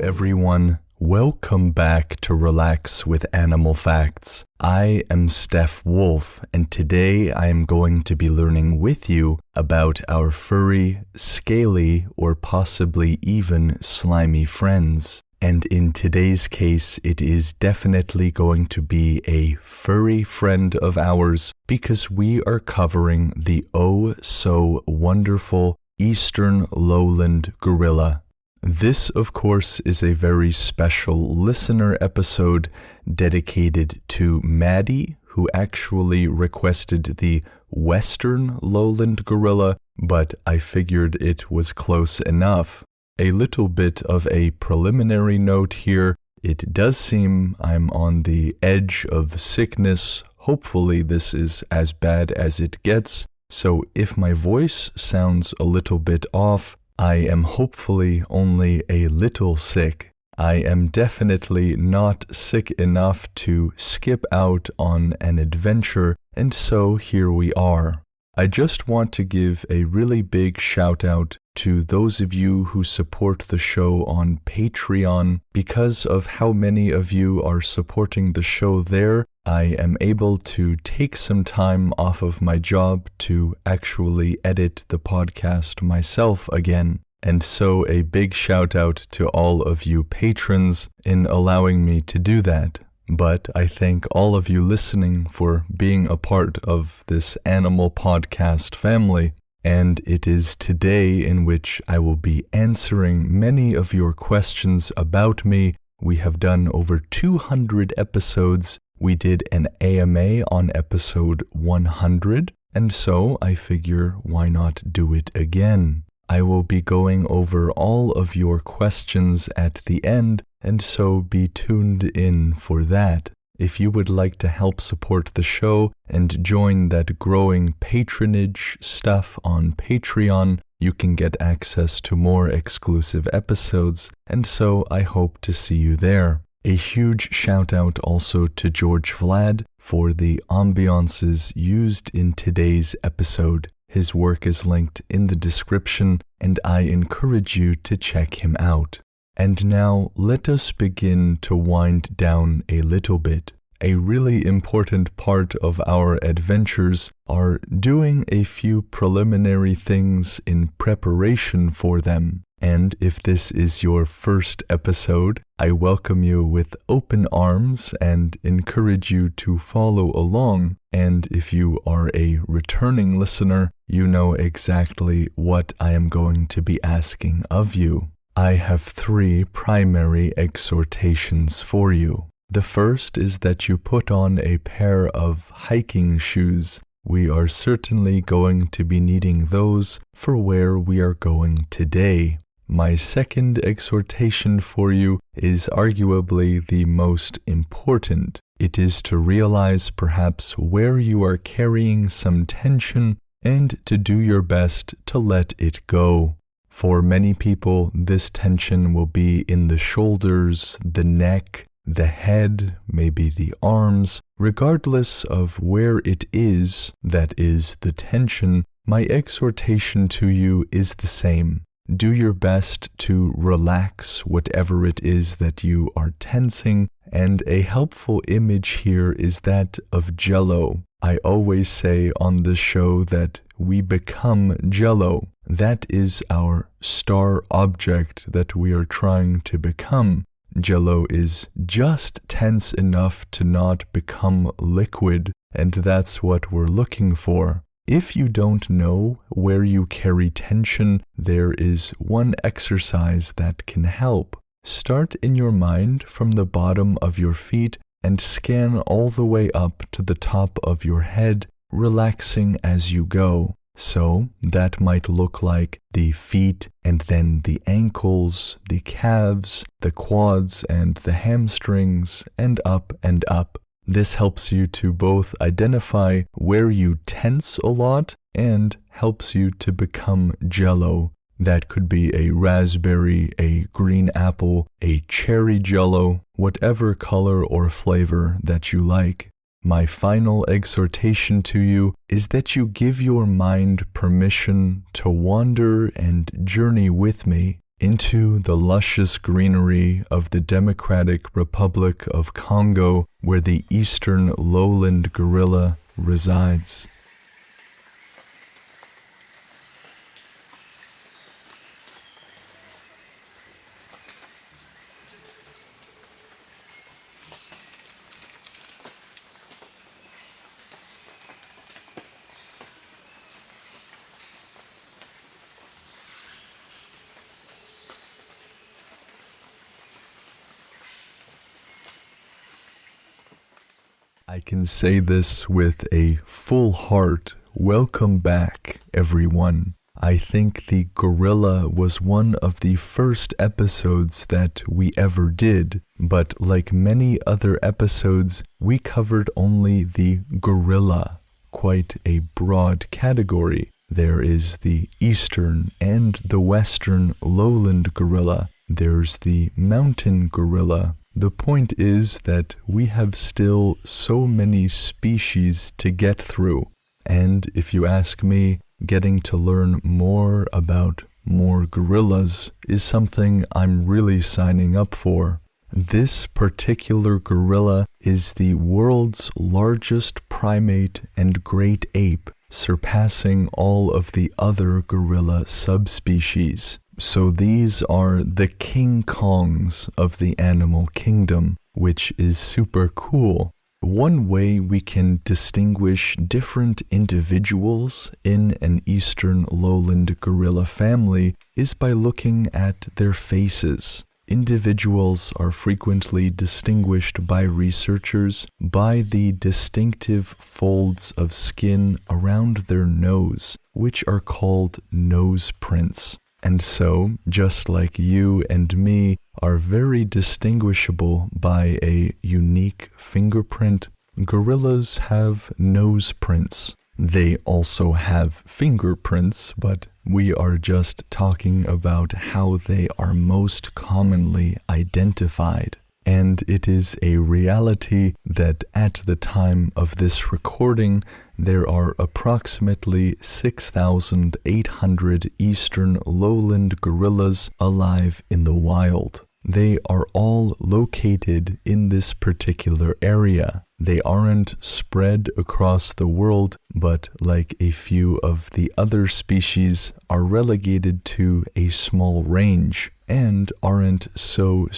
everyone. Welcome back to Relax with Animal Facts. I am Steph Wolf, and today I am going to be learning with you about our furry, scaly, or possibly even slimy friends. And in today's case, it is definitely going to be a furry friend of ours because we are covering the oh-so-wonderful Eastern Lowland Gorilla. This, of course, is a very special listener episode dedicated to Maddie, who actually requested the Western Lowland Gorilla, but I figured it was close enough. A little bit of a preliminary note here. It does seem I'm on the edge of sickness. Hopefully this is as bad as it gets. So if my voice sounds a little bit off, I am hopefully only a little sick. I am definitely not sick enough to skip out on an adventure, and so here we are. I just want to give a really big shout out to those of you who support the show on Patreon. Because of how many of you are supporting the show there, I am able to take some time off of my job to actually edit the podcast myself again. And so a big shout out to all of you patrons in allowing me to do that. But I thank all of you listening for being a part of this animal podcast family. And it is today in which I will be answering many of your questions about me. We have done over 200 episodes. We did an AMA on episode 100, and so I figure why not do it again? I will be going over all of your questions at the end, and so be tuned in for that. If you would like to help support the show and join that growing patronage stuff on Patreon, you can get access to more exclusive episodes, and so I hope to see you there. A huge shout out also to George Vlad for the ambiances used in today's episode. His work is linked in the description, and I encourage you to check him out. And now let us begin to wind down a little bit. A really important part of our adventures are doing a few preliminary things in preparation for them. And if this is your first episode, I welcome you with open arms and encourage you to follow along. And if you are a returning listener, you know exactly what I am going to be asking of you. I have 3 primary exhortations for you. The first is that you put on a pair of hiking shoes. We are certainly going to be needing those for where we are going today. My second exhortation for you is arguably the most important. It is to realize perhaps where you are carrying some tension and to do your best to let it go. For many people, this tension will be in the shoulders, the neck, the head, maybe the arms. Regardless of where it is that is the tension, my exhortation to you is the same. Do your best to relax whatever it is that you are tensing, and a helpful image here is that of Jell-O. I always say on the show that we become Jell-O. That is our star object that we are trying to become. Jell-O is just tense enough to not become liquid, and that's what we're looking for. If you don't know where you carry tension, there is one exercise that can help. Start in your mind from the bottom of your feet and scan all the way up to the top of your head, relaxing as you go. So that might look like the feet and then the ankles, the calves, the quads and the hamstrings, and up and up. This helps you to both identify where you tense a lot and helps you to become Jell-O. That could be a raspberry, a green apple, a cherry Jell-O, whatever color or flavor that you like. My final exhortation to you is that you give your mind permission to wander and journey with me into the luscious greenery of the Democratic Republic of Congo, where the Eastern Lowland Gorilla resides. I can say this with a full heart. Welcome back, everyone. I think the gorilla was one of the first episodes that we ever did, but like many other episodes, we covered only the gorilla, quite a broad category. There is the Eastern and the Western Lowland Gorilla. There's the mountain gorilla. The point is that we have still so many species to get through, and if you ask me, getting to learn more about more gorillas is something I'm really signing up for. This particular gorilla is the world's largest primate and great ape, surpassing all of the other gorilla subspecies. So these are the King Kongs of the animal kingdom, which is super cool. One way we can distinguish different individuals in an Eastern Lowland Gorilla family is by looking at their faces. Individuals are frequently distinguished by researchers by the distinctive folds of skin around their nose, which are called nose prints. And so, just like you and me are very distinguishable by a unique fingerprint, gorillas have nose prints. They also have fingerprints, but we are just talking about how they are most commonly identified. And it is a reality that at the time of this recording, there are approximately 6,800 Eastern Lowland gorillas alive in the wild. They are all located in this particular area. They aren't spread across the world, but like a few of the other species, are relegated to a small range and aren't so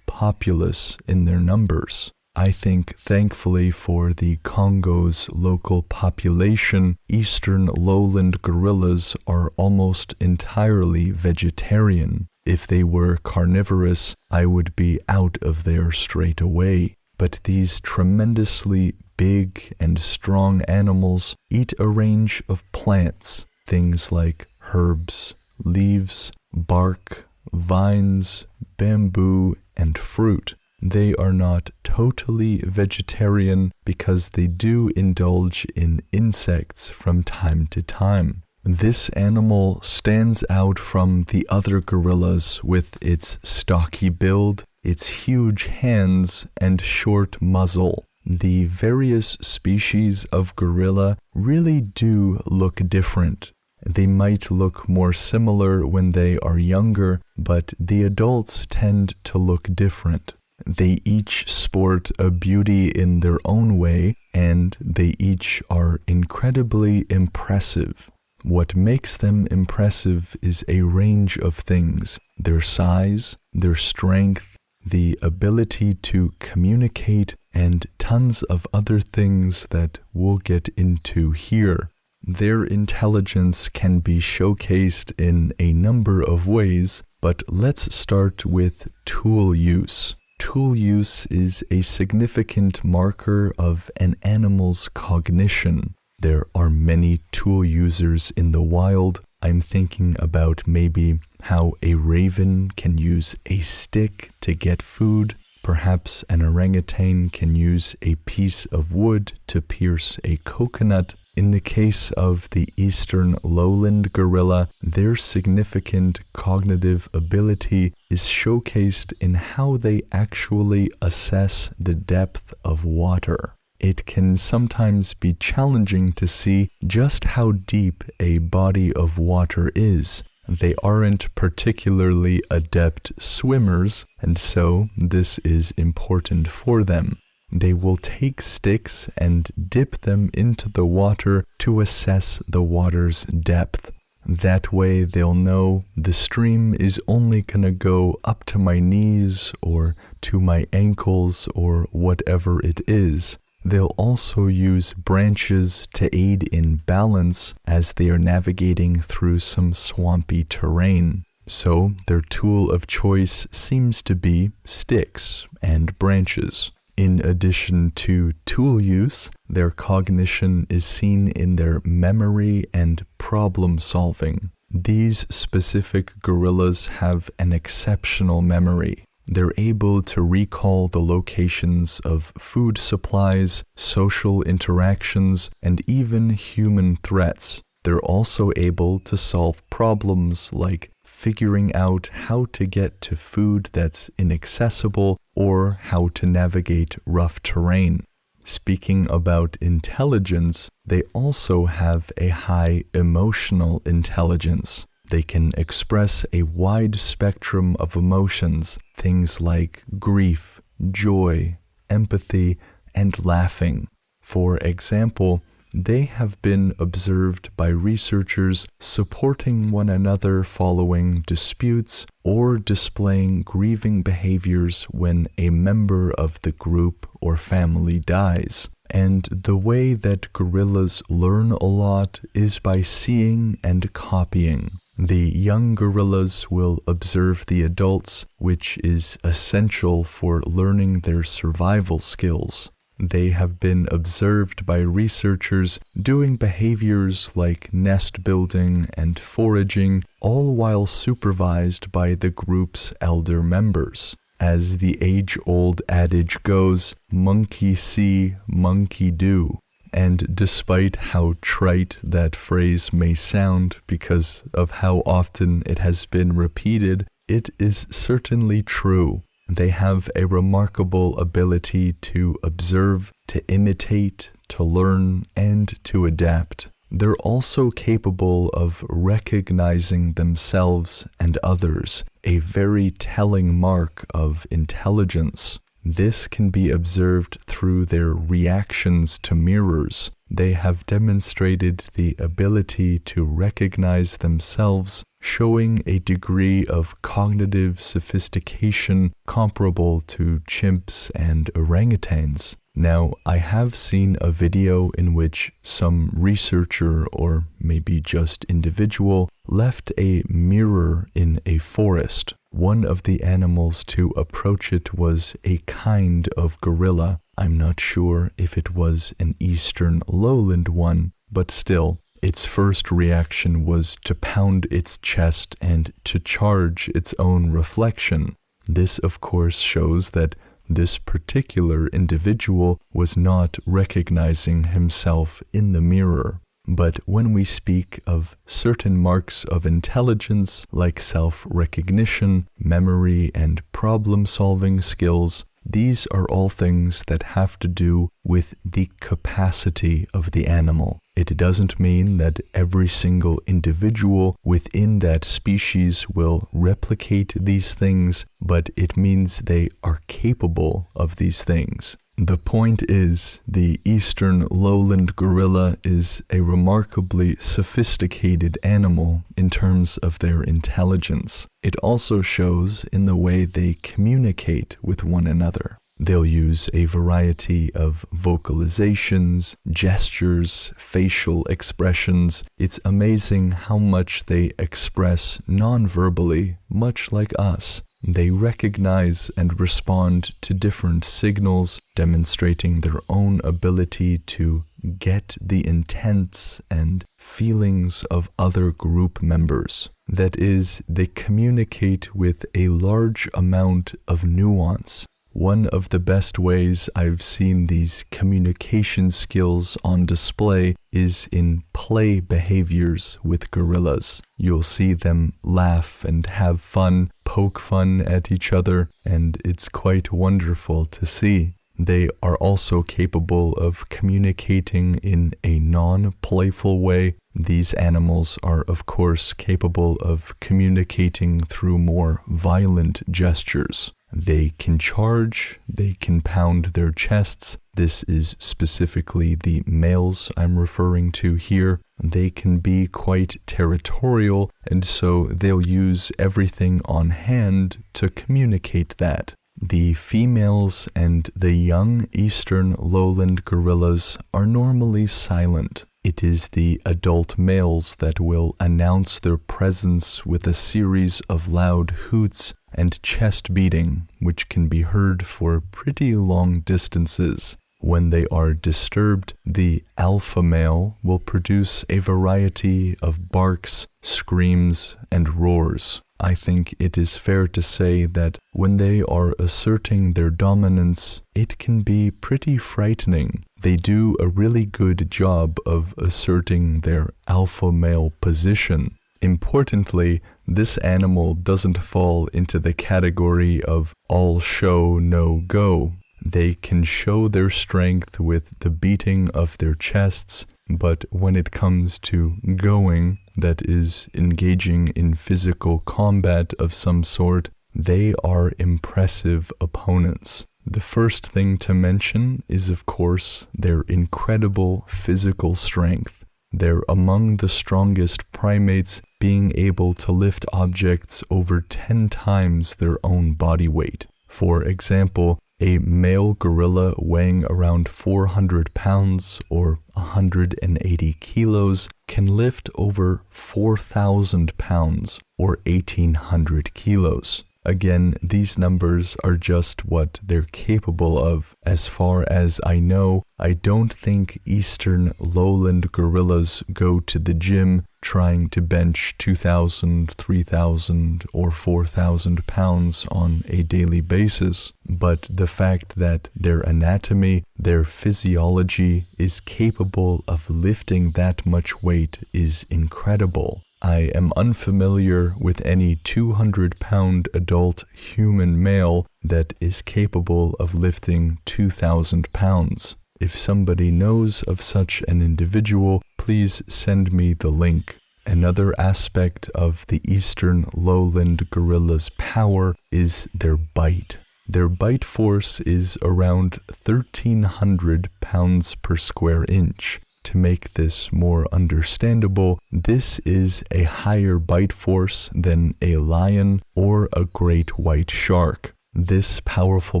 populous in their numbers. I think thankfully for the Congo's local population, Eastern Lowland gorillas are almost entirely vegetarian. If they were carnivorous, I would be out of there straight away. But these tremendously big and strong animals eat a range of plants, things like herbs, leaves, bark, vines, bamboo, and fruit. They are not totally vegetarian because they do indulge in insects from time to time. This animal stands out from the other gorillas with its stocky build, its huge hands, and short muzzle. The various species of gorilla really do look different. They might look more similar when they are younger, but the adults tend to look different. They each sport a beauty in their own way, and they each are incredibly impressive. What makes them impressive is a range of things: their size, their strength, the ability to communicate, and tons of other things that we'll get into here. Their intelligence can be showcased in a number of ways, but let's start with tool use. Tool use is a significant marker of an animal's cognition. There are many tool users in the wild. I'm thinking about maybe how a raven can use a stick to get food. Perhaps an orangutan can use a piece of wood to pierce a coconut. In the case of the Eastern Lowland Gorilla, their significant cognitive ability is showcased in how they actually assess the depth of water. It can sometimes be challenging to see just how deep a body of water is. They aren't particularly adept swimmers, and so this is important for them. They will take sticks and dip them into the water to assess the water's depth. That way they'll know the stream is only gonna go up to my knees or to my ankles or whatever it is. They'll also use branches to aid in balance as they are navigating through some swampy terrain. So their tool of choice seems to be sticks and branches. In addition to tool use, their cognition is seen in their memory and problem solving. These specific gorillas have an exceptional memory. They're able to recall the locations of food supplies, social interactions, and even human threats. They're also able to solve problems like figuring out how to get to food that's inaccessible or how to navigate rough terrain. Speaking about intelligence, they also have a high emotional intelligence. They can express a wide spectrum of emotions, things like grief, joy, empathy, and laughing. For example, they have been observed by researchers supporting one another following disputes or displaying grieving behaviors when a member of the group or family dies. And the way that gorillas learn a lot is by seeing and copying. The young gorillas will observe the adults, which is essential for learning their survival skills. They have been observed by researchers doing behaviors like nest building and foraging, all while supervised by the group's elder members. As the age-old adage goes, monkey see, monkey do. And despite how trite that phrase may sound because of how often it has been repeated, it is certainly true. They have a remarkable ability to observe, to imitate, to learn, and to adapt. They're also capable of recognizing themselves and others, a very telling mark of intelligence. This can be observed through their reactions to mirrors. They have demonstrated the ability to recognize themselves, showing a degree of cognitive sophistication comparable to chimps and orangutans. Now, I have seen a video in which some researcher, or maybe just individual, left a mirror in a forest. One of the animals to approach it was a kind of gorilla. I'm not sure if it was an Eastern Lowland one, but still, its first reaction was to pound its chest and to charge its own reflection. This, of course, shows that this particular individual was not recognizing himself in the mirror. But when we speak of certain marks of intelligence like self-recognition, memory, and problem-solving skills, these are all things that have to do with the capacity of the animal. It doesn't mean that every single individual within that species will replicate these things, but it means they are capable of these things. The point is, the Eastern Lowland Gorilla is a remarkably sophisticated animal in terms of their intelligence. It also shows in the way they communicate with one another. They'll use a variety of vocalizations, gestures, facial expressions. It's amazing how much they express non-verbally, much like us. They recognize and respond to different signals, demonstrating their own ability to get the intents and feelings of other group members. That is, they communicate with a large amount of nuance. One of the best ways I've seen these communication skills on display is in play behaviors with gorillas. You'll see them laugh and have fun, poke fun at each other, and it's quite wonderful to see. They are also capable of communicating in a non-playful way. These animals are, of course, capable of communicating through more violent gestures. They can charge, they can pound their chests. This is specifically the males I'm referring to here. They can be quite territorial, and so they'll use everything on hand to communicate that. The females and the young Eastern Lowland gorillas are normally silent. It is the adult males that will announce their presence with a series of loud hoots and chest beating, which can be heard for pretty long distances. When they are disturbed, the alpha male will produce a variety of barks, screams, and roars. I think it is fair to say that when they are asserting their dominance, it can be pretty frightening. They do a really good job of asserting their alpha male position. Importantly, this animal doesn't fall into the category of all show, no go. They can show their strength with the beating of their chests, but when it comes to going, that is, engaging in physical combat of some sort, they are impressive opponents. The first thing to mention is, of course, their incredible physical strength. They're among the strongest primates, being able to lift objects over 10 times their own body weight. For example, a male gorilla weighing around 400 pounds or 180 kilos can lift over 4,000 pounds or 1,800 kilos. Again, these numbers are just what they're capable of. As far as I know, I don't think Eastern Lowland gorillas go to the gym trying to bench 2,000, 3,000, or 4,000 pounds on a daily basis. But the fact that their anatomy, their physiology is capable of lifting that much weight is incredible. I am unfamiliar with any 200-pound adult human male that is capable of lifting 2,000 pounds. If somebody knows of such an individual, please send me the link. Another aspect of the Eastern Lowland gorilla's power is their bite. Their bite force is around 1,300 pounds per square inch. To make this more understandable, this is a higher bite force than a lion or a great white shark. This powerful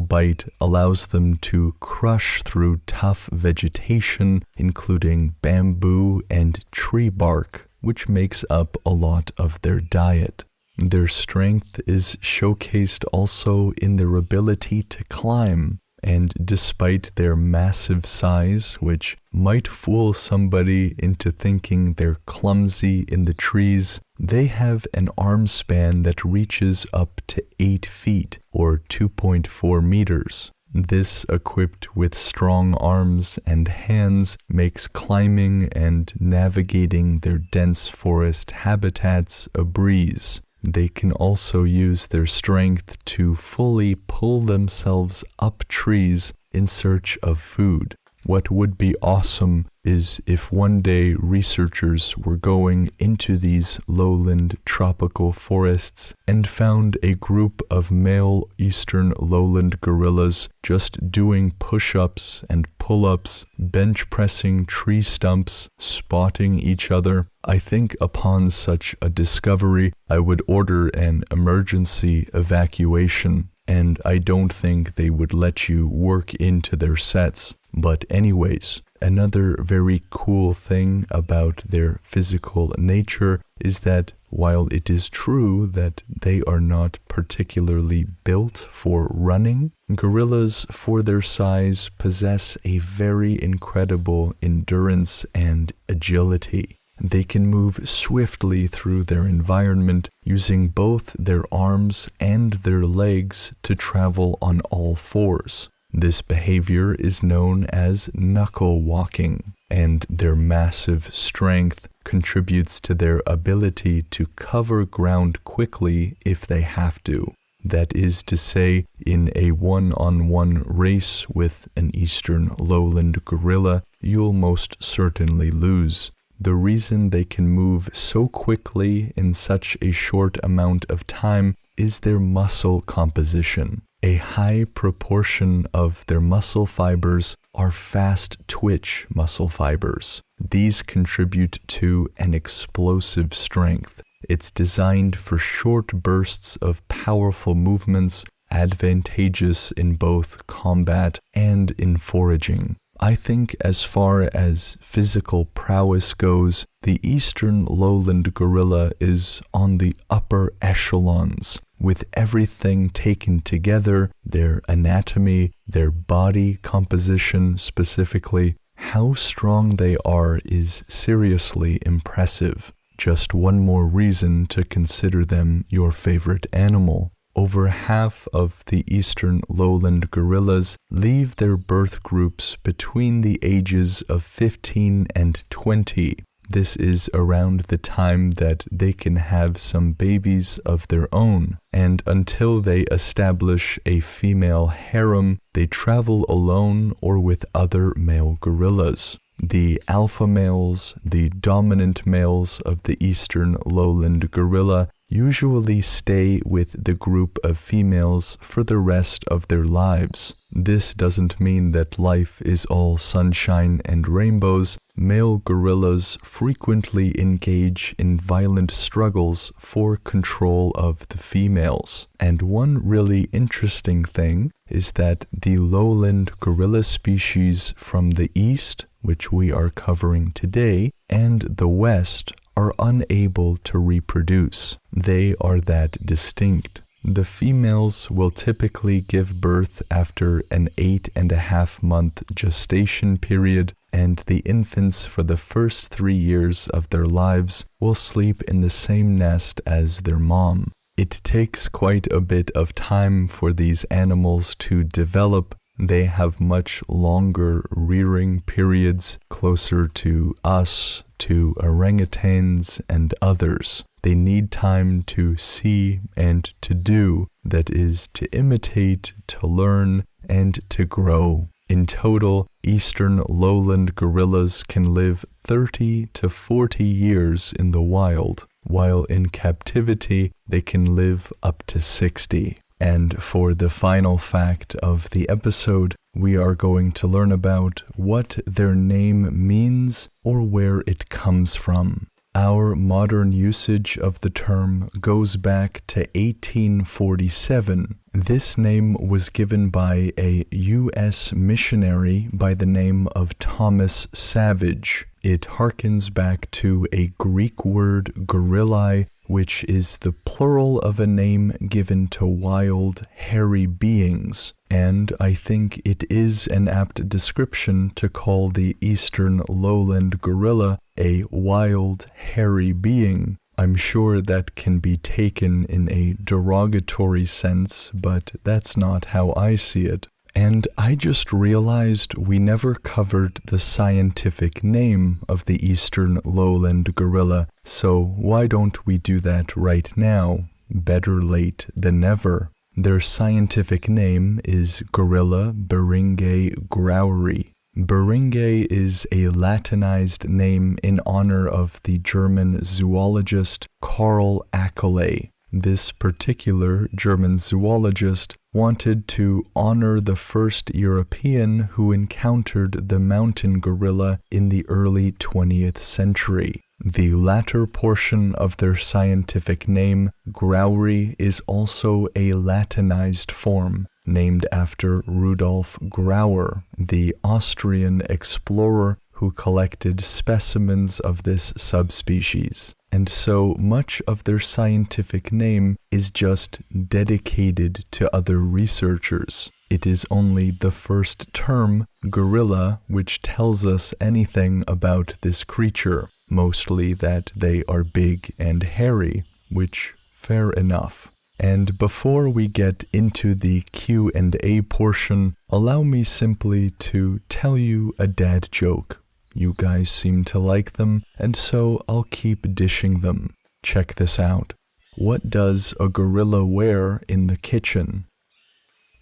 bite allows them to crush through tough vegetation, including bamboo and tree bark, which makes up a lot of their diet. Their strength is showcased also in their ability to climb. And despite their massive size, which might fool somebody into thinking they're clumsy in the trees, they have an arm span that reaches up to 8 feet or 2.4 meters. This, equipped with strong arms and hands, makes climbing and navigating their dense forest habitats a breeze. They can also use their strength to fully pull themselves up trees in search of food. What would be awesome is if one day researchers were going into these lowland tropical forests and found a group of male Eastern Lowland gorillas just doing push-ups and pull-ups, bench pressing tree stumps, spotting each other. I think upon such a discovery, I would order an emergency evacuation, and I don't think they would let you work into their sets. But anyways, another very cool thing about their physical nature is that while it is true that they are not particularly built for running, gorillas for their size possess a very incredible endurance and agility. They can move swiftly through their environment using both their arms and their legs to travel on all fours. This behavior is known as knuckle walking, and their massive strength contributes to their ability to cover ground quickly if they have to. That is to say, in a one-on-one race with an Eastern Lowland Gorilla, you'll most certainly lose. The reason they can move so quickly in such a short amount of time is their muscle composition. A high proportion of their muscle fibers are fast-twitch muscle fibers. These contribute to an explosive strength. It's designed for short bursts of powerful movements, advantageous in both combat and in foraging. I think as far as physical prowess goes, the Eastern Lowland Gorilla is on the upper echelons. With everything taken together, their anatomy, their body composition specifically, how strong they are is seriously impressive. Just one more reason to consider them your favorite animal. Over half of the Eastern Lowland Gorillas leave their birth groups between the ages of 15 and 20. This is around the time that they can have some babies of their own, and until they establish a female harem, they travel alone or with other male gorillas. The alpha males, the dominant males of the Eastern Lowland Gorilla, usually stay with the group of females for the rest of their lives. This doesn't mean that life is all sunshine and rainbows. Male gorillas frequently engage in violent struggles for control of the females. And one really interesting thing is that the lowland gorilla species from the east, which we are covering today, and the west are unable to reproduce. They are that distinct. The females will typically give birth after an 8.5-month gestation period, and the infants for the first 3 years of their lives will sleep in the same nest as their mom. It takes quite a bit of time for these animals to develop. They have much longer rearing periods, closer to us, to orangutans and others. They need time to see and to do, that is, to imitate, to learn, and to grow. In total, Eastern Lowland gorillas can live 30 to 40 years in the wild, while in captivity they can live up to 60. And for the final fact of the episode, we are going to learn about what their name means or where it comes from. Our modern usage of the term goes back to 1847. This name was given by a U.S. missionary by the name of Thomas Savage. It harkens back to a Greek word gorillae, which is the plural of a name given to wild, hairy beings. And I think it is an apt description to call the Eastern Lowland Gorilla a wild, hairy being. I'm sure that can be taken in a derogatory sense, but that's not how I see it. And I just realized we never covered the scientific name of the Eastern Lowland Gorilla, so why don't we do that right now? Better late than never. Their scientific name is Gorilla beringae graueri. Beringae is a Latinized name in honor of the German zoologist Karl Ackerley. This particular German zoologist wanted to honor the first European who encountered the mountain gorilla in the early 20th century. The latter portion of their scientific name, graueri, is also a Latinized form, named after Rudolf Grauer, the Austrian explorer who collected specimens of this subspecies. And so much of their scientific name is just dedicated to other researchers. It is only the first term, gorilla, which tells us anything about this creature, mostly that they are big and hairy, which, fair enough. And before we get into the Q&A portion, allow me simply to tell you a dad joke. You guys seem to like them, and so I'll keep dishing them. Check this out. What does a gorilla wear in the kitchen?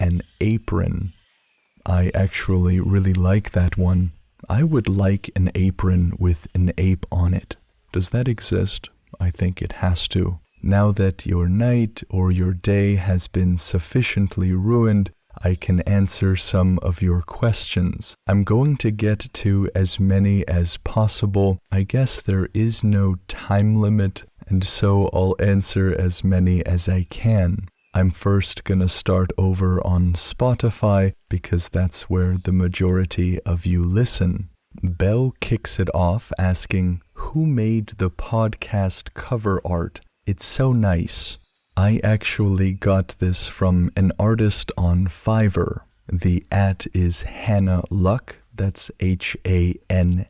An apron. I actually really like that one. I would like an apron with an ape on it. Does that exist? I think it has to. Now that your night or your day has been sufficiently ruined, I can answer some of your questions. I'm going to get to as many as possible. I guess there is no time limit, and so I'll answer as many as I can. I'm first gonna start over on Spotify because that's where the majority of you listen. Belle kicks it off asking, who made the podcast cover art? It's so nice. I actually got this from an artist on Fiverr. The @ is Hannah Luck. That's Hanna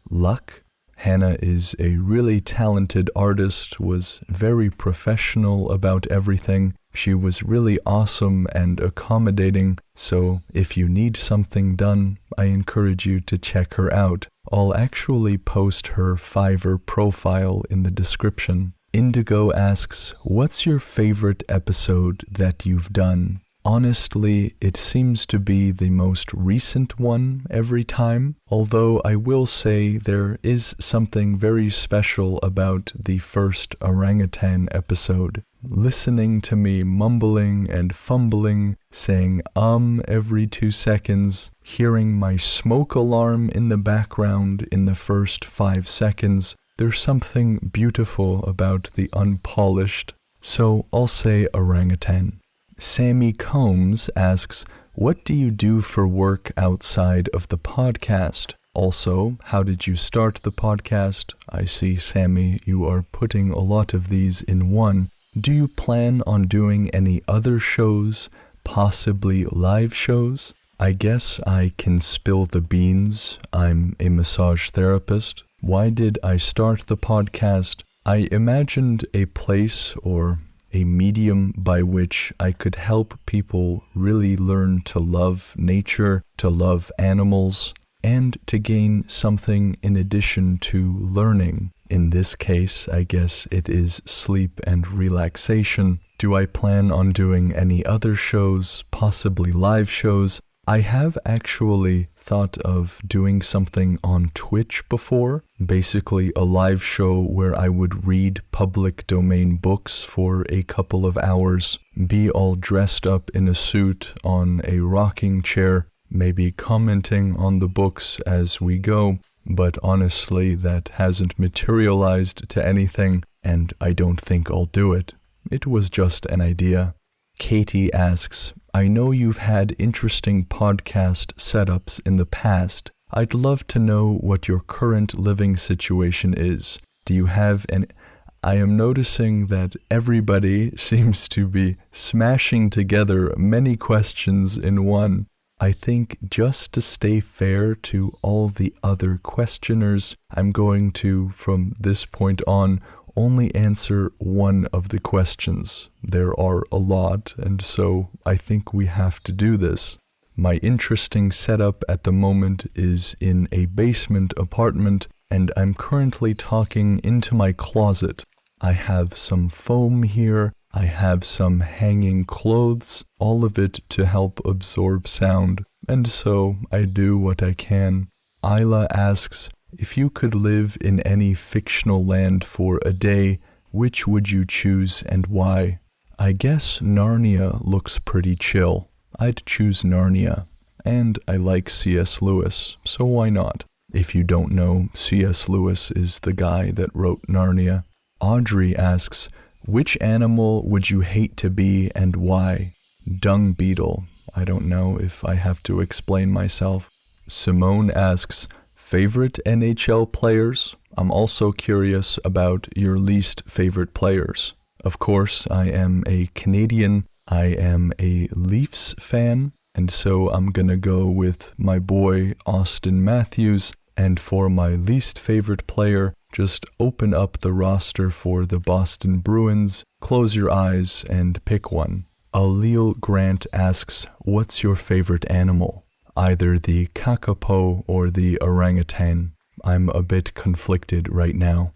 Luck. Hannah is a really talented artist, was very professional about everything. She was really awesome and accommodating, so if you need something done, I encourage you to check her out. I'll actually post her Fiverr profile in the description. Indigo asks, what's your favorite episode that you've done? Honestly, it seems to be the most recent one every time, although I will say there is something very special about the first orangutan episode. Listening to me mumbling and fumbling, saying every 2 seconds, hearing my smoke alarm in the background in the first 5 seconds, there's something beautiful about the unpolished, so I'll say orangutan. Sammy Combs asks, what do you do for work outside of the podcast? Also, how did you start the podcast? I see, Sammy, you are putting a lot of these in one. Do you plan on doing any other shows, possibly live shows? I guess I can spill the beans. I'm a massage therapist. Why did I start the podcast? I imagined a place or a medium by which I could help people really learn to love nature, to love animals, and to gain something in addition to learning. In this case, I guess it is sleep and relaxation. Do I plan on doing any other shows, possibly live shows? I have actually thought of doing something on Twitch before, basically a live show where I would read public domain books for a couple of hours, be all dressed up in a suit on a rocking chair, maybe commenting on the books as we go, but honestly that hasn't materialized to anything, and I don't think I'll do it. It was just an idea. Katie asks, I know you've had interesting podcast setups in the past. I'd love to know what your current living situation is. Do you have an... I am noticing that everybody seems to be smashing together many questions in one. I think just to stay fair to all the other questioners, I'm going to, from this point on, only answer one of the questions. There are a lot, and so I think we have to do this. My interesting setup at the moment is in a basement apartment, and I'm currently talking into my closet. I have some foam here, I have some hanging clothes, all of it to help absorb sound, and so I do what I can. Isla asks, if you could live in any fictional land for a day, which would you choose and why? I guess Narnia looks pretty chill. I'd choose Narnia. And I like C.S. Lewis, so why not? If you don't know, C.S. Lewis is the guy that wrote Narnia. Audrey asks, which animal would you hate to be and why? Dung beetle. I don't know if I have to explain myself. Simone asks, favorite NHL players? I'm also curious about your least favorite players. Of course, I am a Canadian. I am a Leafs fan, and so I'm gonna go with my boy Austin Matthews. And for my least favorite player, just open up the roster for the Boston Bruins, close your eyes, and pick one. Alil Grant asks, what's your favorite animal? Either the kakapo or the orangutan. I'm a bit conflicted right now.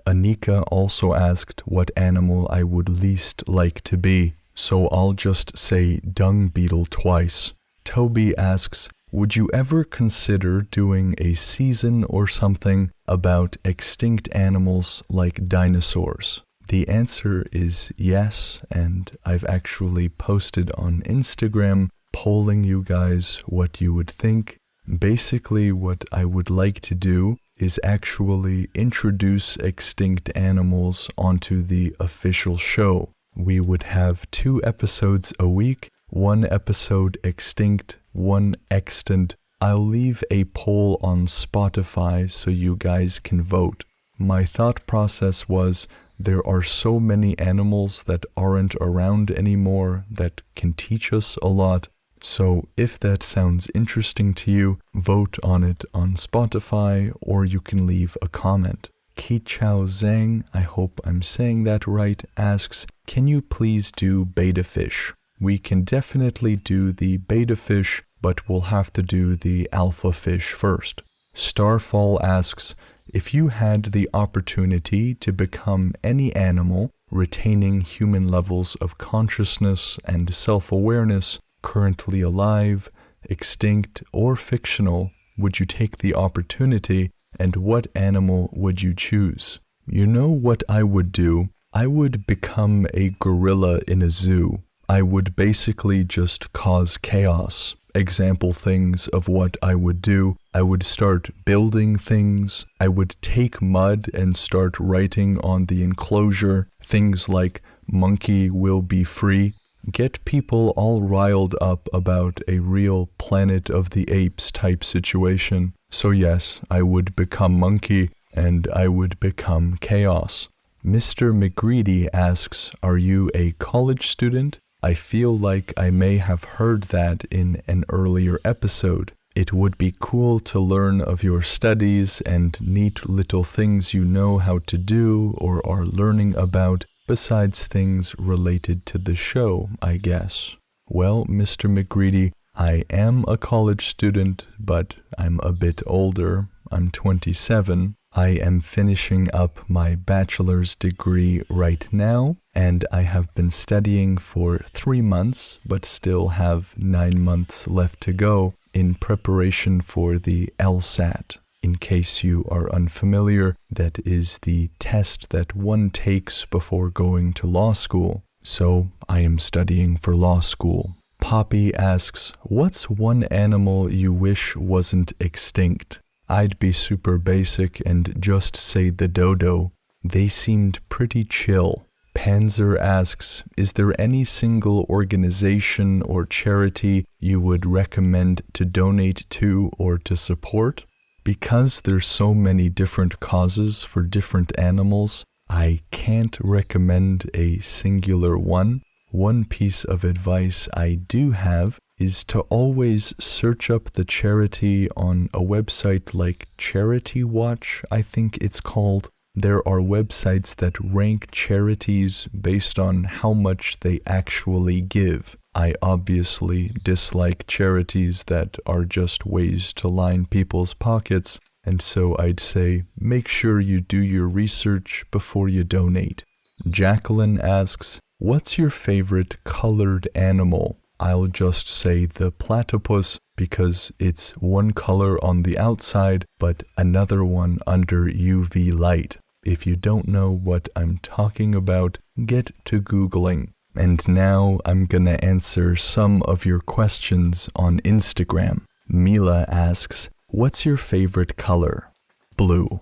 Anika also asked what animal I would least like to be, so I'll just say dung beetle twice. Toby asks, would you ever consider doing a season or something about extinct animals like dinosaurs? The answer is yes, and I've actually posted on Instagram polling you guys what you would think. Basically, what I would like to do is actually introduce extinct animals onto the official show. We would have 2 episodes a week, 1 episode extinct, 1 extant. I'll leave a poll on Spotify so you guys can vote. My thought process was there are so many animals that aren't around anymore that can teach us a lot. So if that sounds interesting to you, vote on it on Spotify, or you can leave a comment. Ki Chao Zhang, I hope I'm saying that right, asks, can you please do betta fish? We can definitely do the betta fish, but we'll have to do the alpha fish first. Starfall asks, if you had the opportunity to become any animal retaining human levels of consciousness and self-awareness, currently alive, extinct, or fictional, would you take the opportunity, and what animal would you choose? You know what I would do? I would become a gorilla in a zoo. I would basically just cause chaos. Example things of what I would do. I would start building things. I would take mud and start writing on the enclosure things like monkey will be free. Get people all riled up about a real Planet of the Apes type situation. So yes, I would become monkey and I would become chaos. Mr. McGreedy asks, are you a college student? I feel like I may have heard that in an earlier episode. It would be cool to learn of your studies and neat little things you know how to do or are learning about, besides things related to the show, I guess. Well, Mr. McGreedy, I am a college student, but I'm a bit older. I'm 27. I am finishing up my bachelor's degree right now, and I have been studying for 3 months, but still have 9 months left to go in preparation for the LSAT. In case you are unfamiliar, that is the test that one takes before going to law school. So I am studying for law school. Poppy asks, what's one animal you wish wasn't extinct? I'd be super basic and just say the dodo. They seemed pretty chill. Panzer asks, is there any single organization or charity you would recommend to donate to or to support? Because there's so many different causes for different animals, I can't recommend a singular one. One piece of advice I do have is to always search up the charity on a website like Charity Watch, I think it's called. There are websites that rank charities based on how much they actually give. I obviously dislike charities that are just ways to line people's pockets, and so I'd say make sure you do your research before you donate. Jacqueline asks, what's your favorite colored animal? I'll just say the platypus because it's one color on the outside but another one under UV light. If you don't know what I'm talking about, get to Googling. And now I'm gonna answer some of your questions on Instagram. Mila asks, what's your favorite color? Blue.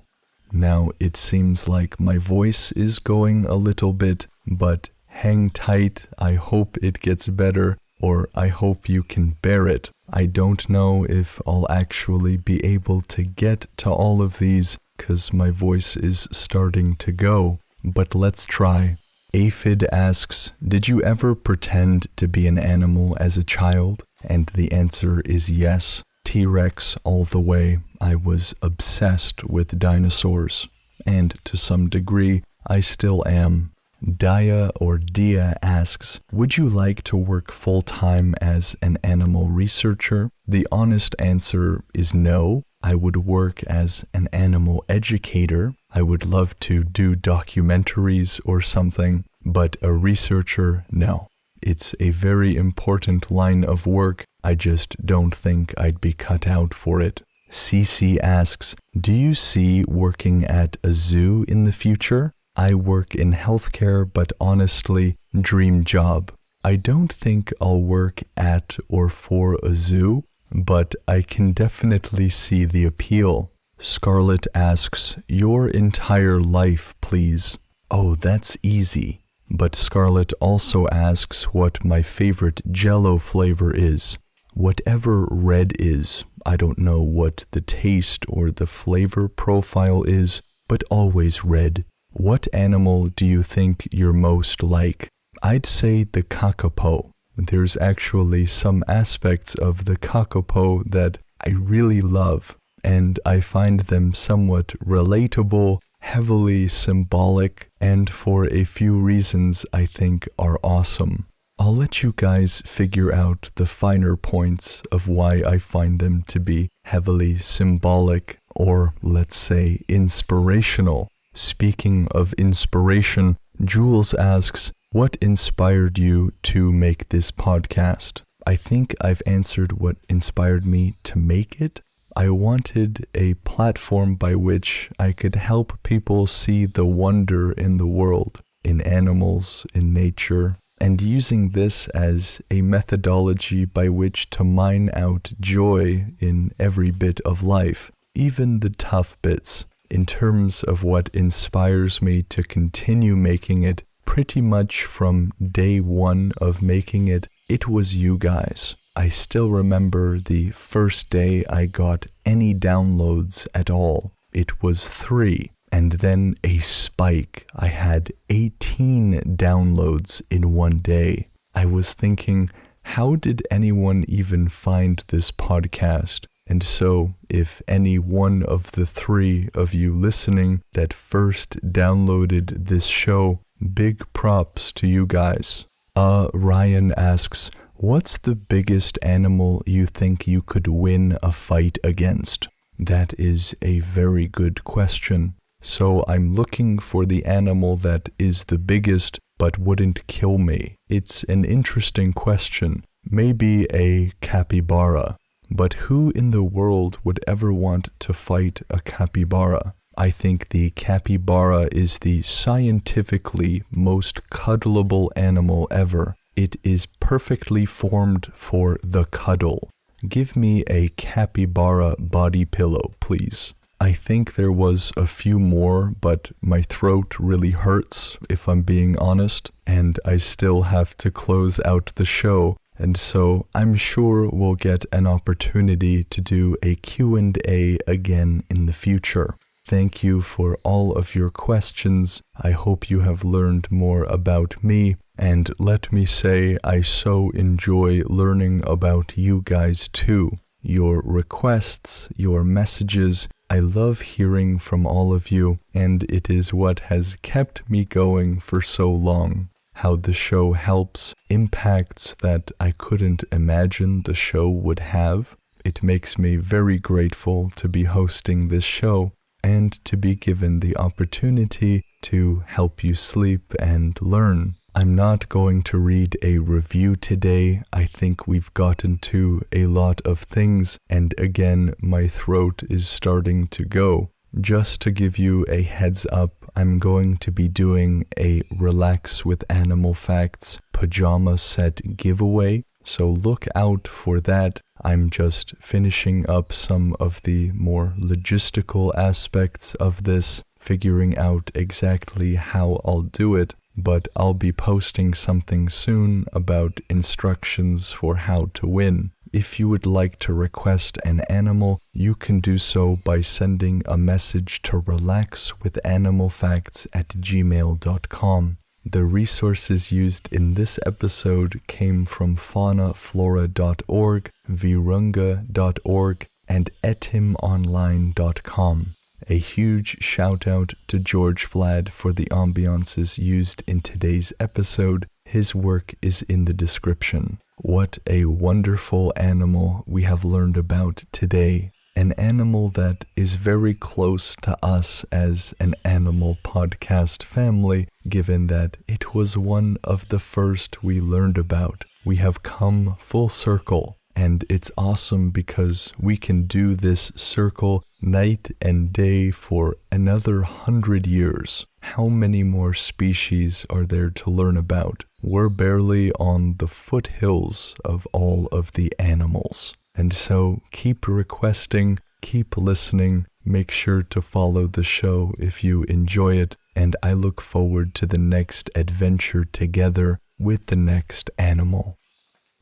Now it seems like my voice is going a little bit, but hang tight, I hope it gets better. Or I hope you can bear it. I don't know if I'll actually be able to get to all of these because my voice is starting to go, but let's try. Aphid asks, did you ever pretend to be an animal as a child? And the answer is yes. T-Rex all the way. I was obsessed with dinosaurs. And to some degree, I still am. Dia or Dia asks, would you like to work full-time as an animal researcher? The honest answer is no. I would work as an animal educator. I would love to do documentaries or something, but a researcher, no. It's a very important line of work. I just don't think I'd be cut out for it. Cece asks, do you see working at a zoo in the future? I work in healthcare, but honestly, dream job. I don't think I'll work at or for a zoo, but I can definitely see the appeal. Scarlett asks, your entire life, please. Oh, that's easy. But Scarlett also asks what my favorite Jell-O flavor is. Whatever red is. I don't know what the taste or the flavor profile is, but always red. What animal do you think you're most like? I'd say the kakapo. There's actually some aspects of the kakapo that I really love, and I find them somewhat relatable, heavily symbolic, and for a few reasons I think are awesome. I'll let you guys figure out the finer points of why I find them to be heavily symbolic, or let's say inspirational. Speaking of inspiration, Jules asks, what inspired you to make this podcast? I think I've answered what inspired me to make it. I wanted a platform by which I could help people see the wonder in the world, in animals, in nature, and using this as a methodology by which to mine out joy in every bit of life, even the tough bits. In terms of what inspires me to continue making it, pretty much from day one of making it, it was you guys. I still remember the first day I got any downloads at all. It was 3, and then a spike. I had 18 downloads in one day. I was thinking, how did anyone even find this podcast? And so, if any one of the 3 of you listening that first downloaded this show, big props to you guys. Ryan asks, what's the biggest animal you think you could win a fight against? That is a very good question. So I'm looking for the animal that is the biggest but wouldn't kill me. It's an interesting question. Maybe a capybara. But who in the world would ever want to fight a capybara? I think the capybara is the scientifically most cuddleable animal ever. It is perfectly formed for the cuddle. Give me a capybara body pillow, please. I think there was a few more, but my throat really hurts, if I'm being honest, and I still have to close out the show. And so I'm sure we'll get an opportunity to do a Q&A again in the future. Thank you for all of your questions. I hope you have learned more about me. And let me say, I so enjoy learning about you guys too. Your requests, your messages, I love hearing from all of you. And it is what has kept me going for so long. How the show helps, impacts that I couldn't imagine the show would have. It makes me very grateful to be hosting this show and to be given the opportunity to help you sleep and learn. I'm not going to read a review today. I think we've gotten to a lot of things, and again, my throat is starting to go. Just to give you a heads up, I'm going to be doing a Relax with Animal Facts pajama set giveaway, so look out for that. I'm just finishing up some of the more logistical aspects of this, figuring out exactly how I'll do it, but I'll be posting something soon about instructions for how to win. If you would like to request an animal, you can do so by sending a message to relaxwithanimalfacts@gmail.com. The resources used in this episode came from faunaflora.org, virunga.org, and etimonline.com. A huge shout out to George Vlad for the ambiances used in today's episode. His work is in the description. What a wonderful animal we have learned about today. an animal that is very close to us as an animal podcast family, given that it was one of the first we learned about. We have come full circle, and it's awesome because we can do this circle night and day for another 100 years. How many more species are there to learn about? We're barely on the foothills of all of the animals. And so keep requesting, keep listening, make sure to follow the show if you enjoy it, and I look forward to the next adventure together with the next animal.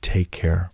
Take care.